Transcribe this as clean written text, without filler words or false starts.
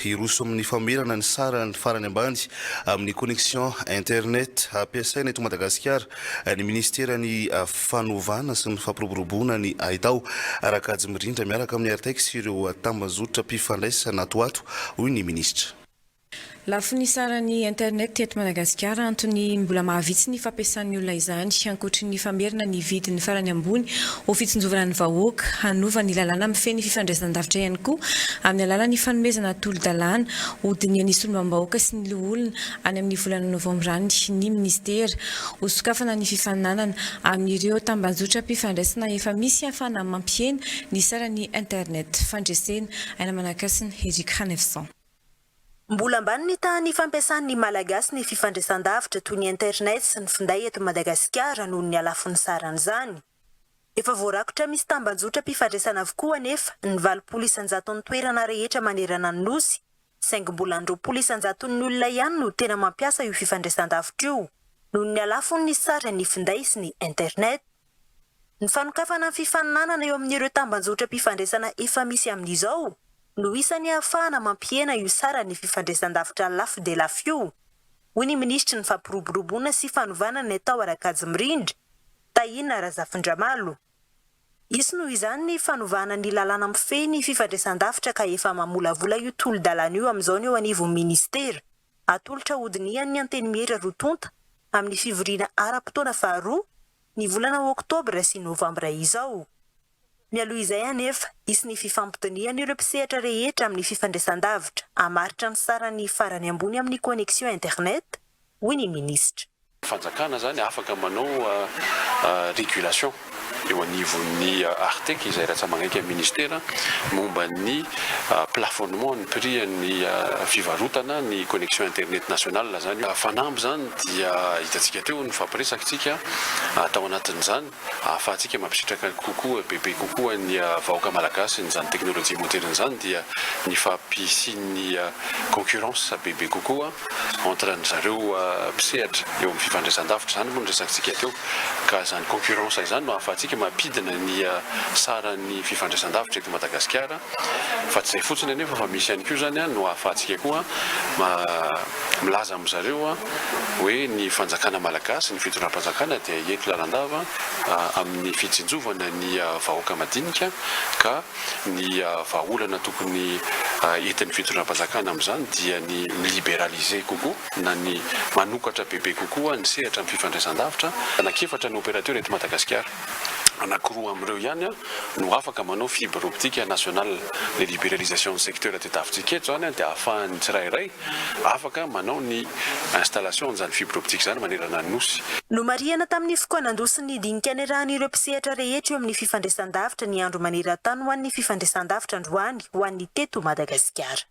hiroso amin'ny famerana ny sara ny farany ambany amin'ny connexion internet ampiasaina eto Madagasikara ny ministerany fanovana sy ny fampiroboroboana ny Aitao Rakajy Mirindra miaraka amin'ny artex ireo tambazotra mpifandraisana ato hoy ny ministra. Lafo ny saran'ny internet eto Madagasikara antony mbola mahavitsy ny fampiasan'ny olona izany ankoatry ny famerina ny vidiny farany ambony ho fitsinjovana ny vahoaka hanova ny lalàna mifeny fifandraisan-davitra ihany koa amin'ny alalan'ny fanomezana tolo-dalàna hodinian'ny solombam-bahoaka sy ny olona any amin'ny volana novambra ny ministera ho sokafana ny fifaninanana amin'ireo tambazotra mpifandraisana efa misy ahafahana mampiena ny saran'ny internet fandresena aina manakasiny Eric Hanefson. Mbola ambany ny tany fampiasan'ny malagasy ny fifandraisan-davitra toy ny internet sy ny finday eto Madagasikara noho ny alafon'ny sarany izany. Efa voarakotra misy tambazotra mpifandraisana avokoa anefa ny 800 ny toerana rehetra manerana ny nosy, saingy mbola 200 ny olona ihany no tena mampiasa io fifandraisan-davitra io noho ny alafon'ny sarany finday sy ny internet. Ny fanokafana ny fifaninanana eo amin'ireo tambazotra mpifandraisana efa misy amin'izao no isany ahafahana mampiena io sarany fifandraisan-davitra lafo dia lafo io. Hoy ny ministra ny fampiroboroboana sy fanovana ny Aitao Rakajy Mirindra, Tahina Razafindramalo. Izy noho izany ny fanovana ny lalàna mifeny fifandraisan-davitra ka efa mamolavola io tolo-dalàna io amin'izao ny eo anivon'ny ministera. Atolotra hodinian'ny anteny miera rotonta amin'ny fivoriana ara-potoana faharoa ny volana Oktobra sy Novambra izao. Mialoha izay anefa, isy ny fifampitoniana ireo mpisehatra rehetra amin'ny fifandraisan-davitra hamaritra ny sarany farany ambony amin'ny connexion internet, hoy ny ministra. Fanjakana zany afaka manao régulation eo anivon'ny artex izay raha manaiky amin'ny ministera momba ny plafonnement ny prix ny fivarotana ny connexion internet nationale zany fanamby zany dia hitantsika teo ny fampiresakitsika atao anatin'izany ahafahantsika mampisitrak kokoa bebe kokoa ny vahoaka malagasy ny zany teknolojia moderne zany dia ny fampisin'ny concurrence bebe kokoa entre ny zareo mpisehatra eo amin'ny fifandraisan-davitra zany moa ny resaksika teo ka zany concurrence izany no ahafahantsika mampidina ny saran'ny fifandraisan-davitra eto Madagasikara fa tsy zay fotsiny anefa fa misy ihany koa zany no ahafahantsika koa milaza amin'ny zareo hoe ny fanjakana malagasy ny fitondram-panjakana dia eto lalandava amin'ny fitsinjovana ny vahoaka madinika ka ny vahaolana tokony entin'ny fitondram-panjakana amin'izany dia ny libéraliser kokoa na ny manokatra bebe kokoa ny sehatra amin'ny fifandraisan-davitra anakefatra ny opérateur eto Madagasikara anankiroa amin'ireo ihany no afaka manao fibre optique nationale le libéralisation du secteur tetavitsika eto zany dia ahafahan'ny tsirairay afaka manao ny installation zany fibre optique zany manerana ny nosy. No marihana tamin'ny fokoan'androsin'ny dinika anerahan'ireo mpisehatra rehetra eo amin'ny fifandraisan-davitra ny andro maneran-tany ho an'ny fifandraisan-davitra androany ho an'ny teto Madagasikara.